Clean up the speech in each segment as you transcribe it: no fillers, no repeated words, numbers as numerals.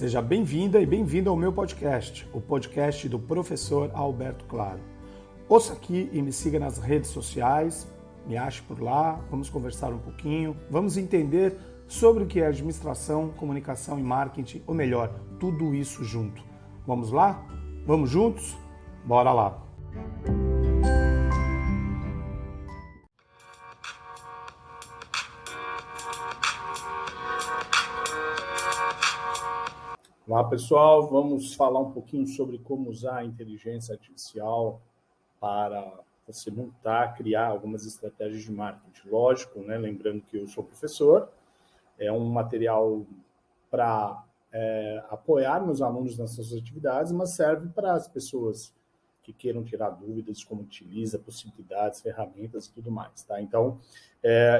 Seja bem-vinda e bem-vindo ao meu podcast, o podcast do professor Alberto Claro. Ouça aqui e me siga nas redes sociais, me ache por lá, vamos conversar um pouquinho, vamos entender sobre o que é administração, comunicação e marketing, ou melhor, tudo isso junto. Vamos lá? Vamos juntos? Bora lá! Olá pessoal, vamos falar um pouquinho sobre como usar a inteligência artificial para você montar, criar algumas estratégias de marketing. Lógico, né? Lembrando que eu sou professor, é um material para apoiar meus alunos nas suas atividades, mas serve para as pessoas que queiram tirar dúvidas de como utiliza, possibilidades, ferramentas e tudo mais. Tá? Então,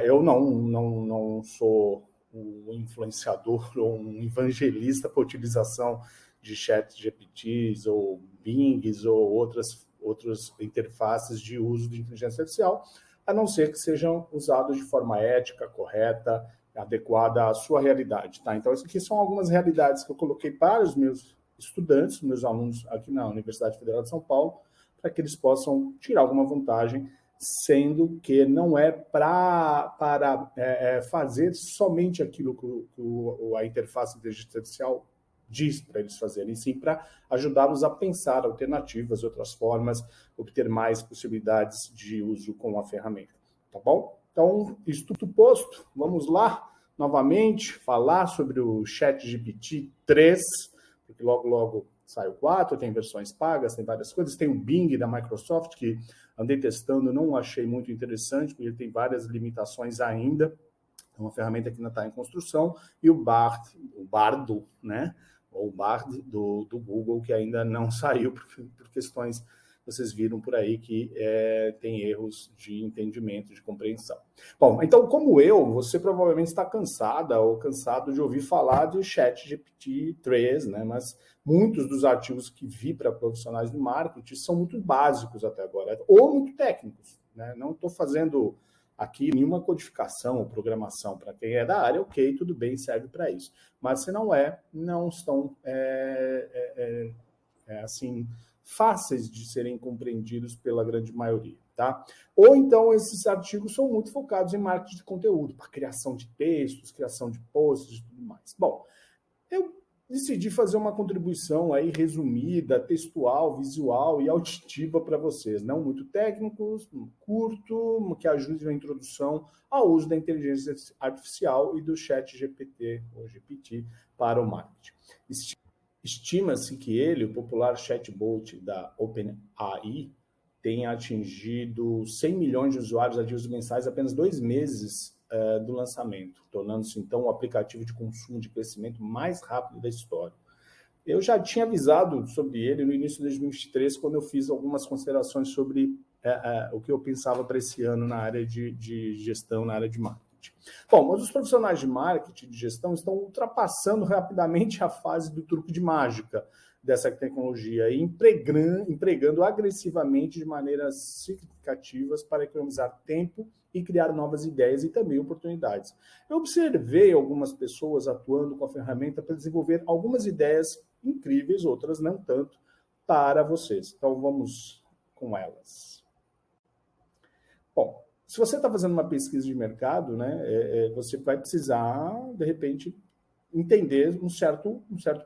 eu não sou um influenciador ou um evangelista para a utilização de chat GPTs ou Bings ou outras interfaces de uso de inteligência artificial, a não ser que sejam usados de forma ética, correta, adequada à sua realidade. Tá? Então, essas aqui são algumas realidades que eu coloquei para os meus estudantes, meus alunos aqui na Universidade Federal de São Paulo, para que eles possam tirar alguma vantagem, sendo que não é para fazer somente aquilo que a interface de inteligência artificial diz para eles fazerem, sim para ajudá-los a pensar alternativas, outras formas, obter mais possibilidades de uso com a ferramenta. Tá bom? Então, isso tudo posto, vamos lá novamente falar sobre o ChatGPT 3, porque logo sai o 4, tem versões pagas, tem várias coisas. Tem o Bing da Microsoft, que andei testando, não achei muito interessante, porque ele tem várias limitações ainda. É uma ferramenta que ainda está em construção. E o Bardo, né? Ou o Bard do Google, que ainda não saiu por questões vocês viram por aí que tem erros de entendimento, de compreensão. Bom, então, como você provavelmente está cansada ou cansado de ouvir falar de ChatGPT 3, né? Mas muitos dos artigos que vi para profissionais de marketing são muito básicos até agora, ou muito técnicos, né? Não estou fazendo aqui nenhuma codificação ou programação. Para quem é da área, ok, tudo bem, serve para isso. Mas se não estão assim fáceis de serem compreendidos pela grande maioria, tá? Ou então esses artigos são muito focados em marketing de conteúdo, para criação de textos, criação de posts e tudo mais. Bom, eu decidi fazer uma contribuição aí resumida, textual, visual e auditiva para vocês, não muito técnicos, curto, que ajude na introdução ao uso da inteligência artificial e do chat GPT ou GPT para o marketing. Estima-se que ele, o popular chatbot da OpenAI, tenha atingido 100 milhões de usuários ativos mensais apenas 2 meses do lançamento, tornando-se, então, o aplicativo de consumo de crescimento mais rápido da história. Eu já tinha avisado sobre ele no início de 2023, quando eu fiz algumas considerações sobre o que eu pensava para esse ano na área de gestão, na área de marketing. Bom, mas os profissionais de marketing e de gestão estão ultrapassando rapidamente a fase do truque de mágica dessa tecnologia e empregando agressivamente de maneiras significativas para economizar tempo e criar novas ideias e também oportunidades. Eu observei algumas pessoas atuando com a ferramenta para desenvolver algumas ideias incríveis, outras não tanto, para vocês. Então, vamos com elas. Bom, se você está fazendo uma pesquisa de mercado, né, você vai precisar, de repente, entender um certo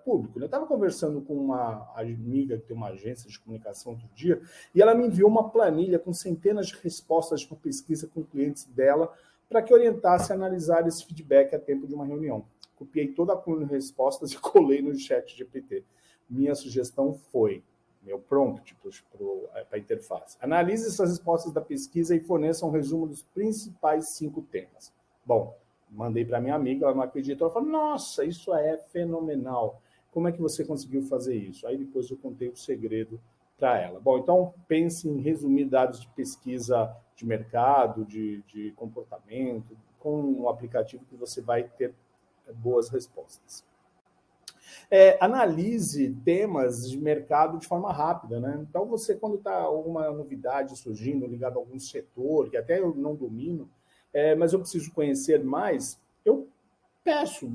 público. Eu estava conversando com uma amiga que tem uma agência de comunicação outro dia, e ela me enviou uma planilha com centenas de respostas de uma pesquisa com clientes dela para que orientasse a analisar esse feedback a tempo de uma reunião. Copiei toda a coluna de respostas e colei no chat GPT. Minha sugestão foi, meu prompt para a interface. Analise essas respostas da pesquisa e forneça um resumo dos principais 5 temas. Bom, mandei para minha amiga, ela não acreditou, ela falou, nossa, isso é fenomenal. Como é que você conseguiu fazer isso? Aí depois eu contei o segredo para ela. Bom, então pense em resumir dados de pesquisa de mercado, de comportamento, com um aplicativo que você vai ter boas respostas. Analise temas de mercado de forma rápida, né? Então, você, quando está alguma novidade surgindo, ligado a algum setor, que até eu não domino, mas eu preciso conhecer mais, eu peço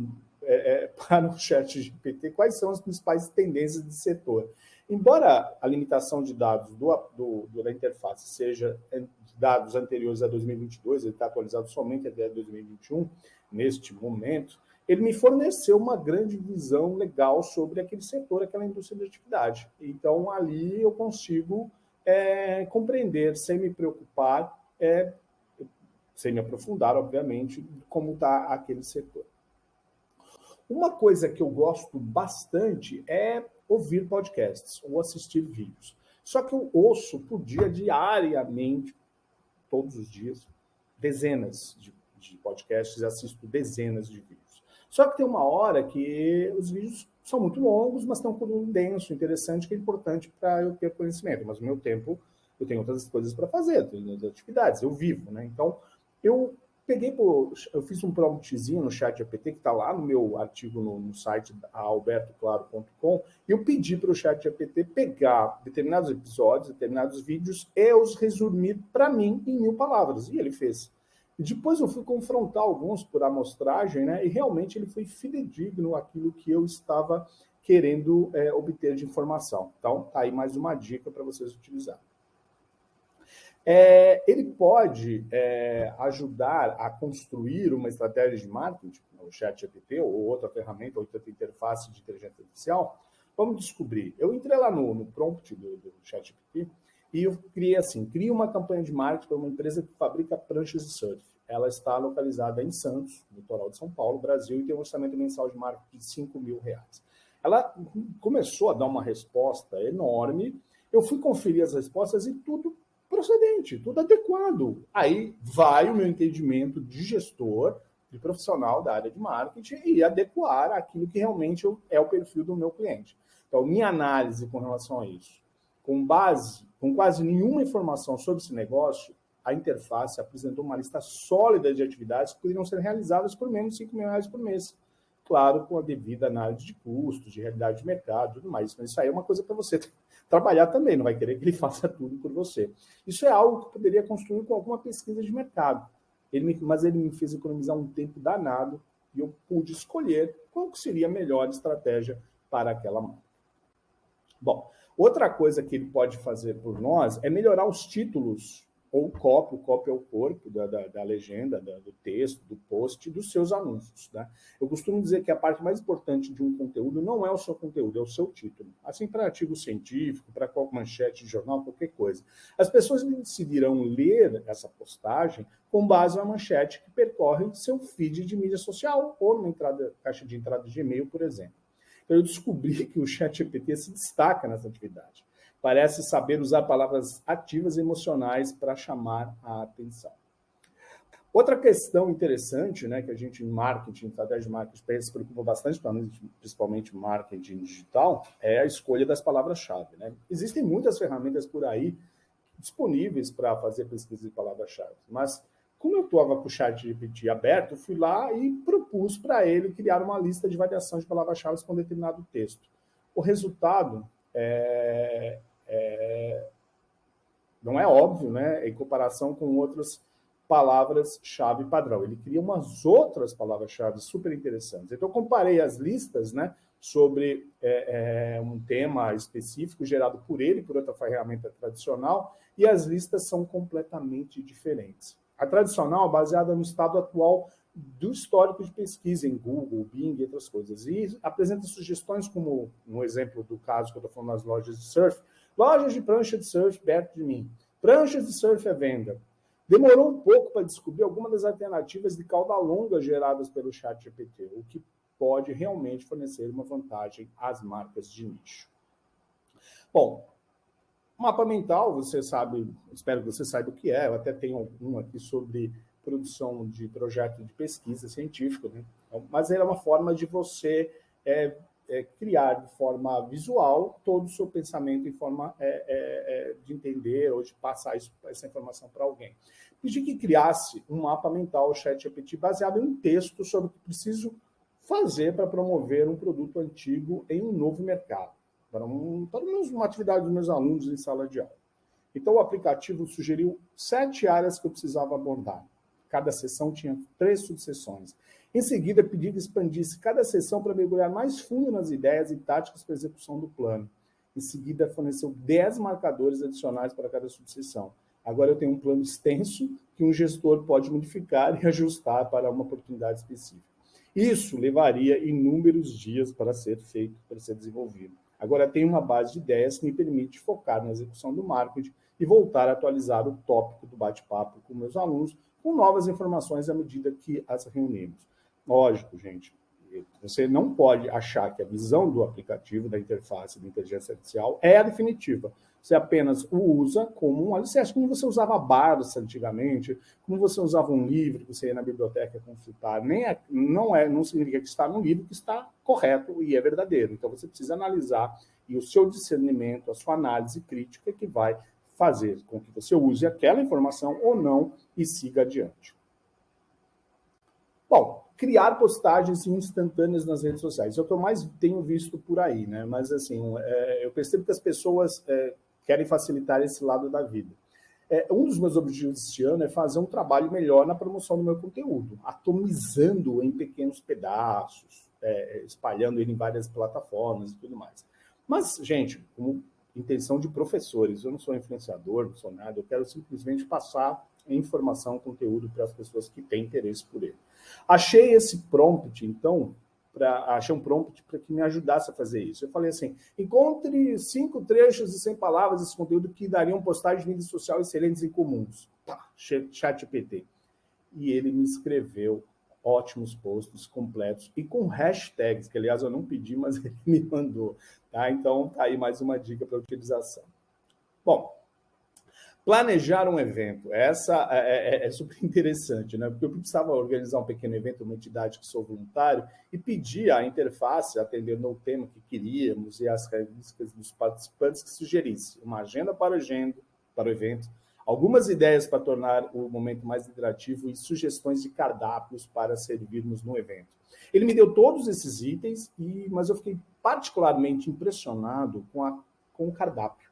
para o ChatGPT quais são as principais tendências de setor. Embora a limitação de dados da interface seja de dados anteriores a 2022, ele está atualizado somente até 2021, neste momento, ele me forneceu uma grande visão legal sobre aquele setor, aquela indústria de atividade. Então, ali eu consigo compreender, sem me preocupar, sem me aprofundar, obviamente, como está aquele setor. Uma coisa que eu gosto bastante é ouvir podcasts ou assistir vídeos. Só que eu ouço por dia, diariamente, todos os dias, dezenas de podcasts e assisto dezenas de vídeos. Só que tem uma hora que os vídeos são muito longos, mas tem um conteúdo denso, interessante, que é importante para eu ter conhecimento. Mas o meu tempo, eu tenho outras coisas para fazer, eu tenho outras atividades, eu vivo, né? Então, eu fiz um promptzinho no ChatGPT, que está lá no meu artigo no site albertoclaro.com, e eu pedi para o ChatGPT pegar determinados episódios, determinados vídeos, e os resumir para mim em 1000 palavras. E ele fez. E depois eu fui confrontar alguns por amostragem, né? E realmente ele foi fidedigno àquilo que eu estava querendo obter de informação. Então, tá aí mais uma dica para vocês utilizarem. Ele pode ajudar a construir uma estratégia de marketing, o ChatGPT ou outra ferramenta, ou outra interface de inteligência artificial. Vamos descobrir. Eu entrei lá no prompt do ChatGPT e eu criei assim, cria uma campanha de marketing para uma empresa que fabrica pranchas de surf. Ela está localizada em Santos, no litoral de São Paulo, Brasil, e tem um orçamento mensal de marketing de R$5.000. Ela começou a dar uma resposta enorme. Eu fui conferir as respostas e tudo procedente, tudo adequado. Aí vai o meu entendimento de gestor, de profissional da área de marketing e adequar aquilo que realmente é o perfil do meu cliente. Então, minha análise com relação a isso, com quase nenhuma informação sobre esse negócio, a interface apresentou uma lista sólida de atividades que poderiam ser realizadas por menos de R$5.000 por mês. Claro, com a devida análise de custos, de realidade de mercado e tudo mais. Mas isso aí é uma coisa para você trabalhar também, não vai querer que ele faça tudo por você. Isso é algo que eu poderia construir com alguma pesquisa de mercado. Mas ele me fez economizar um tempo danado e eu pude escolher qual seria a melhor estratégia para aquela marca. Bom, outra coisa que ele pode fazer por nós é melhorar os títulos ou o copy é o corpo da legenda, do texto, do post, dos seus anúncios. Né? Eu costumo dizer que a parte mais importante de um conteúdo não é o seu conteúdo, é o seu título. Assim, para artigo científico, para manchete de jornal, qualquer coisa. As pessoas decidirão ler essa postagem com base na manchete que percorre seu feed de mídia social ou na caixa de entrada de e-mail, por exemplo. Então, eu descobri que o ChatGPT se destaca nessa atividade. Parece saber usar palavras ativas e emocionais para chamar a atenção. Outra questão interessante, né, que a gente em marketing, estratégia de marketing, se preocupa bastante, principalmente marketing digital, é a escolha das palavras-chave. Né? Existem muitas ferramentas por aí disponíveis para fazer pesquisa de palavras-chave, mas como eu estava com o ChatGPT aberto, eu fui lá e propus para ele criar uma lista de variação de palavras-chave com determinado texto. O resultado não é óbvio, né? Em comparação com outras palavras-chave padrão. Ele cria umas outras palavras-chave super interessantes. Então, eu comparei as listas, né, sobre um tema específico gerado por ele, por outra ferramenta tradicional, e as listas são completamente diferentes. A tradicional é baseada no estado atual do histórico de pesquisa em Google, Bing e outras coisas. E apresenta sugestões como, no exemplo do caso que eu estou falando nas lojas de surf, lojas de prancha de surf perto de mim. Pranchas de surf à venda. Demorou um pouco para descobrir algumas das alternativas de cauda longa geradas pelo ChatGPT, o que pode realmente fornecer uma vantagem às marcas de nicho. Bom, mapa mental, você sabe, espero que você saiba o que é, eu até tenho um aqui sobre produção de projeto de pesquisa científica, né? Mas ele é uma forma de você criar de forma visual todo o seu pensamento em forma de entender ou de passar essa informação para alguém. Pedi que criasse um mapa mental, o ChatGPT, baseado em um texto sobre o que preciso fazer para promover um produto antigo em um novo mercado, para uma atividade dos meus alunos em sala de aula. Então, o aplicativo sugeriu 7 áreas que eu precisava abordar. Cada sessão tinha 3 subseções. Em seguida, pedi que expandisse cada sessão para mergulhar mais fundo nas ideias e táticas para a execução do plano. Em seguida, forneceu 10 marcadores adicionais para cada subseção. Agora eu tenho um plano extenso que um gestor pode modificar e ajustar para uma oportunidade específica. Isso levaria inúmeros dias para ser feito, para ser desenvolvido. Agora tenho uma base de ideias que me permite focar na execução do marketing e voltar a atualizar o tópico do bate-papo com meus alunos com novas informações à medida que as reunimos. Lógico, gente, você não pode achar que a visão do aplicativo, da interface de inteligência artificial é a definitiva. Você apenas o usa como um alicerce, como você usava Barça antigamente, como você usava um livro que você ia na biblioteca consultar. Não significa que está no livro que está correto e é verdadeiro. Então você precisa analisar e o seu discernimento, a sua análise crítica que vai fazer com que você use aquela informação ou não e siga adiante. Bom, criar postagens instantâneas nas redes sociais. É o que eu mais tenho visto por aí, né? Mas, assim, eu percebo que as pessoas querem facilitar esse lado da vida. Um dos meus objetivos este ano é fazer um trabalho melhor na promoção do meu conteúdo, atomizando em pequenos pedaços, espalhando ele em várias plataformas e tudo mais. Mas, gente, como intenção de professores, eu não sou influenciador, não sou nada, eu quero simplesmente passar informação, conteúdo para as pessoas que têm interesse por ele. Achei esse prompt, então, achei um prompt para que me ajudasse a fazer isso. Eu falei assim, encontre 5 trechos de 100 palavras desse conteúdo que dariam postagens de mídia social excelentes e comuns. Tá, ChatGPT. E ele me escreveu ótimos posts completos e com hashtags, que aliás eu não pedi, mas ele me mandou. Tá? Então, tá aí mais uma dica para utilização. Bom, planejar um evento, essa é super interessante, né? Porque eu precisava organizar um pequeno evento, uma entidade que sou voluntário, e pedir à interface, atendendo ao tema que queríamos e as características dos participantes, que sugerisse uma agenda para o evento, algumas ideias para tornar o momento mais interativo e sugestões de cardápios para servirmos no evento. Ele me deu todos esses itens, mas eu fiquei particularmente impressionado com o cardápio.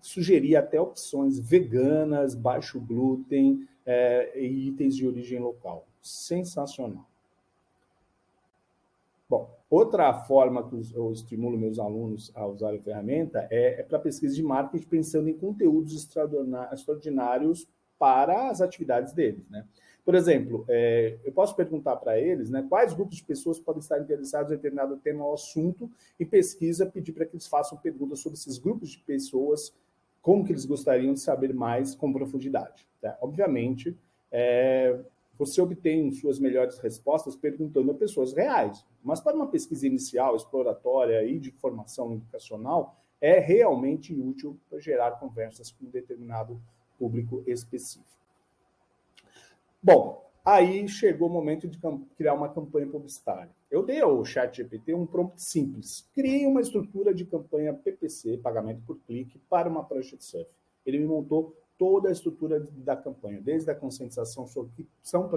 Sugeria até opções veganas, baixo glúten e itens de origem local. Sensacional. Bom, outra forma que eu estimulo meus alunos a usar a ferramenta é para pesquisa de marketing, pensando em conteúdos extraordinários para as atividades deles, né? Por exemplo, eu posso perguntar para eles, né, quais grupos de pessoas podem estar interessados em determinado tema ou assunto, e pesquisa, pedir para que eles façam perguntas sobre esses grupos de pessoas, como que eles gostariam de saber mais com profundidade. Tá? Obviamente, você obtém suas melhores respostas perguntando a pessoas reais, mas para uma pesquisa inicial, exploratória e de formação educacional, é realmente útil para gerar conversas com um determinado público específico. Bom, aí chegou o momento de criar uma campanha publicitária. Eu dei ao ChatGPT um prompt simples. Criei uma estrutura de campanha PPC, pagamento por clique, para uma prancha de surf. Ele me montou toda a estrutura da campanha, desde a conscientização sobre o que são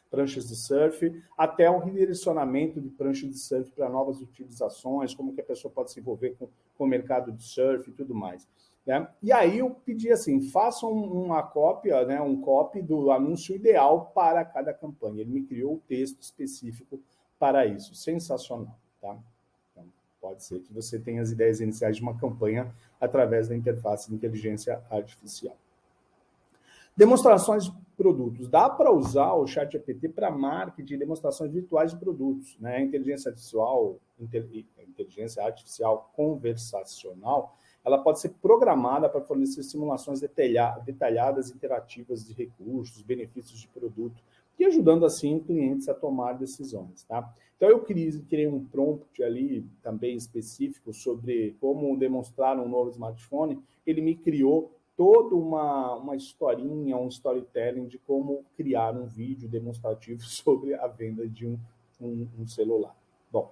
pranchas de surf, até o redirecionamento de pranchas de surf para novas utilizações, como que a pessoa pode se envolver com o mercado de surf e tudo mais. Né? E aí eu pedi assim, façam uma cópia, né, um copy do anúncio ideal para cada campanha. Ele me criou o texto específico para isso. Sensacional. Tá? Então, pode ser que você tenha as ideias iniciais de uma campanha através da interface de inteligência artificial. Demonstrações de produtos. Dá para usar o ChatGPT para marketing e demonstrações virtuais de produtos. Né? A inteligência artificial conversacional, ela pode ser programada para fornecer simulações detalhadas, interativas de recursos, benefícios de produto, e ajudando, assim, clientes a tomar decisões. Tá? Então, eu criei um prompt ali também específico sobre como demonstrar um novo smartphone. Ele me criou toda uma historinha, um storytelling de como criar um vídeo demonstrativo sobre a venda de um celular. Bom,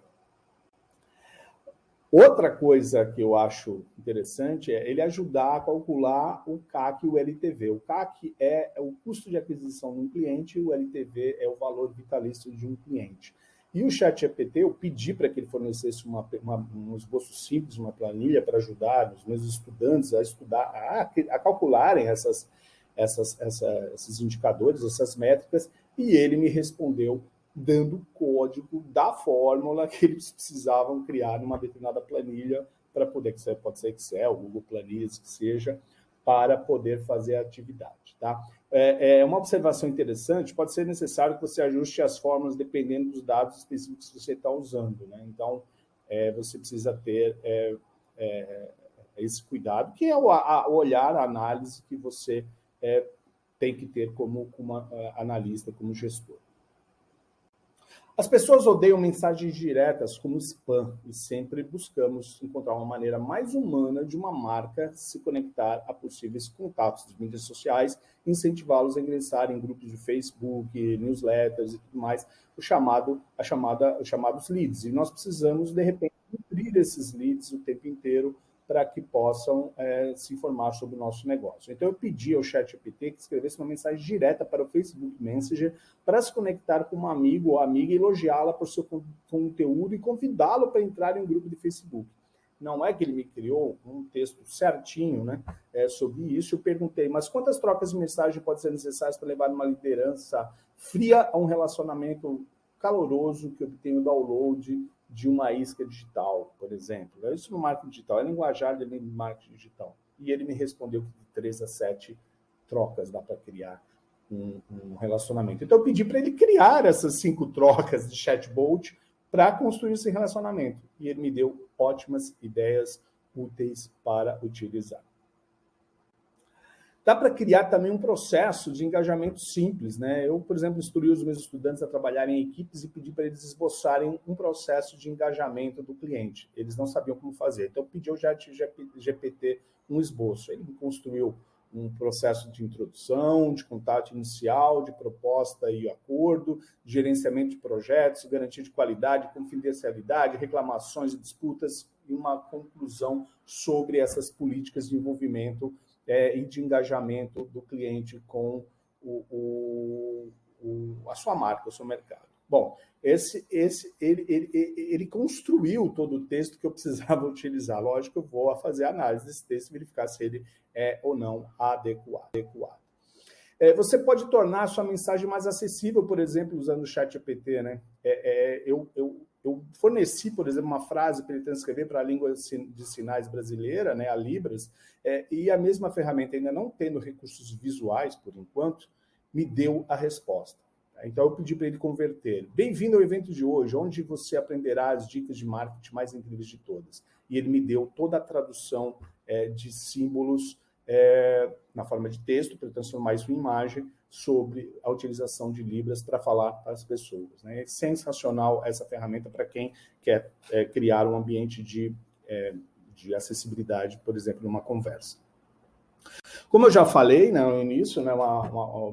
outra coisa que eu acho interessante é ele ajudar a calcular o CAC e o LTV. O CAC é o custo de aquisição de um cliente e o LTV é o valor vitalício de um cliente. E o ChatGPT, eu pedi para que ele fornecesse um esboço simples, uma planilha para ajudar os meus estudantes a estudar, a calcularem esses indicadores, essas métricas, e ele me respondeu dando o código da fórmula que eles precisavam criar numa determinada planilha para poder, pode ser Excel, Google Planilhas, que seja, para poder fazer a atividade. Tá? Uma observação interessante, pode ser necessário que você ajuste as fórmulas dependendo dos dados específicos que você está usando. Né? Então, você precisa ter esse cuidado, que é o olhar, a análise que você tem que ter como analista, como gestor. As pessoas odeiam mensagens diretas como spam e sempre buscamos encontrar uma maneira mais humana de uma marca se conectar a possíveis contatos de mídias sociais, incentivá-los a ingressar em grupos de Facebook, newsletters e tudo mais, os chamados leads. E nós precisamos, de repente, nutrir esses leads o tempo inteiro para que possam se informar sobre o nosso negócio. Então, eu pedi ao ChatGPT que escrevesse uma mensagem direta para o Facebook Messenger para se conectar com um amigo ou amiga e elogiá-la por seu conteúdo e convidá-lo para entrar em um grupo de Facebook. Não é que ele me criou um texto certinho, né, sobre isso. Eu perguntei, mas quantas trocas de mensagem podem ser necessárias para levar uma liderança fria a um relacionamento caloroso que obtém o download de uma isca digital, por exemplo. Isso no marketing digital, é linguajar de marketing digital. E ele me respondeu que de 3 a 7 trocas dá para criar um relacionamento. Então, eu pedi para ele criar essas 5 trocas de chatbot para construir esse relacionamento. E ele me deu ótimas ideias úteis para utilizar. Dá para criar também um processo de engajamento simples, né? Eu, por exemplo, instruí os meus estudantes a trabalharem em equipes e pedi para eles esboçarem um processo de engajamento do cliente. Eles não sabiam como fazer. Então, eu pedi ao ChatGPT um esboço. Ele construiu um processo de introdução, de contato inicial, de proposta e acordo, de gerenciamento de projetos, garantia de qualidade, confidencialidade, reclamações e disputas, e uma conclusão sobre essas políticas de envolvimento e de engajamento do cliente com a sua marca, o seu mercado. Bom, ele construiu todo o texto que eu precisava utilizar. Lógico, eu vou fazer a análise desse texto e verificar se ele é ou não adequado. Você pode tornar a sua mensagem mais acessível, por exemplo, usando o ChatGPT, né? Eu forneci, por exemplo, uma frase para ele transcrever para a língua de sinais brasileira, né, a Libras, e a mesma ferramenta, ainda não tendo recursos visuais, por enquanto, me deu a resposta. Então, eu pedi para ele converter. Bem-vindo ao evento de hoje, onde você aprenderá as dicas de marketing mais incríveis de todas. E ele me deu toda a tradução de símbolos na forma de texto, para transformar isso em imagem, sobre a utilização de Libras para falar para as pessoas. Né? É sensacional essa ferramenta para quem quer criar um ambiente de acessibilidade, por exemplo, numa conversa. Como eu já falei, né, no início, né,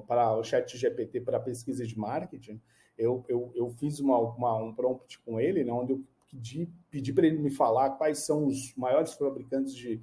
para o ChatGPT para pesquisa de marketing, eu fiz um prompt com ele, né, onde eu pedi para ele me falar quais são os maiores fabricantes de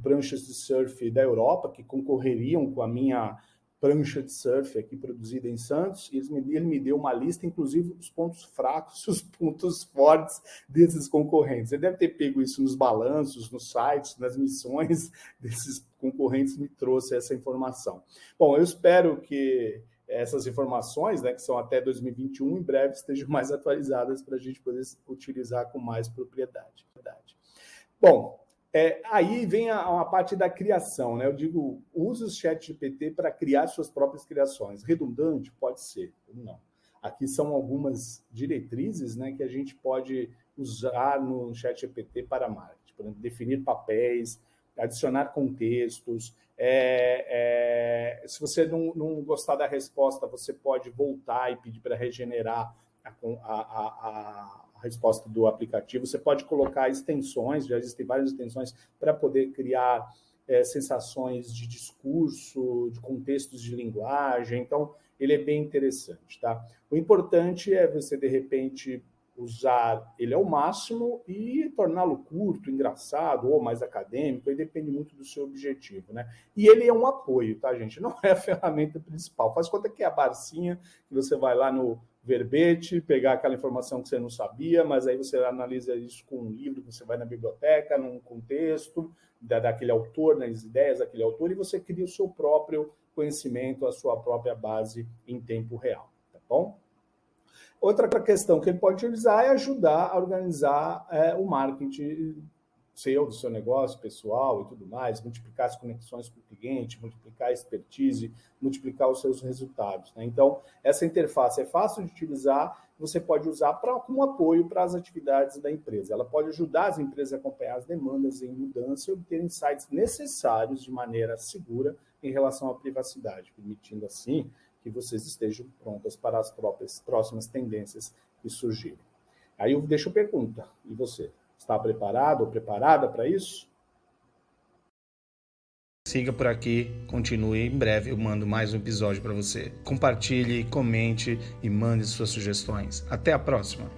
pranchas de surf da Europa que concorreriam com a minha prancha de surf aqui produzida em Santos, e ele me deu uma lista, inclusive, dos pontos fracos e os pontos fortes desses concorrentes. Ele deve ter pego isso nos balanços, nos sites, nas missões desses concorrentes, me trouxe essa informação. Bom, eu espero que essas informações, né, que são até 2021, em breve estejam mais atualizadas para a gente poder utilizar com mais propriedade. Bom, aí vem a parte da criação, né? Eu digo, use o ChatGPT para criar suas próprias criações. Redundante? Pode ser, não. Aqui são algumas diretrizes, né, que a gente pode usar no ChatGPT para marketing. Por exemplo, definir papéis, adicionar contextos. Se você não gostar da resposta, você pode voltar e pedir para regenerar a resposta do aplicativo. Você pode colocar extensões, já existem várias extensões para poder criar sensações de discurso, de contextos de linguagem. Então, ele é bem interessante, tá? O importante é você, de repente, usar ele ao máximo e torná-lo curto, engraçado ou mais acadêmico, aí depende muito do seu objetivo, né? E ele é um apoio, tá, gente? Não é a ferramenta principal. Faz conta que é a barcinha que você vai lá no verbete, pegar aquela informação que você não sabia, mas aí você analisa isso com um livro, você vai na biblioteca, num contexto daquele autor, nas ideias daquele autor, e você cria o seu próprio conhecimento, a sua própria base em tempo real, tá bom? Outra questão que ele pode utilizar é ajudar a organizar o marketing seu, do seu negócio pessoal e tudo mais, multiplicar as conexões com o cliente, multiplicar a expertise, multiplicar os seus resultados, né? Então, essa interface é fácil de utilizar, você pode usar como apoio para as atividades da empresa. Ela pode ajudar as empresas a acompanhar as demandas em mudança e obter insights necessários de maneira segura em relação à privacidade, permitindo assim que vocês estejam prontas para as próximas tendências que surgirem. Aí eu deixo a pergunta, e você? Está preparado ou preparada para isso? Siga por aqui, continue. Em breve eu mando mais um episódio para você. Compartilhe, comente e mande suas sugestões. Até a próxima!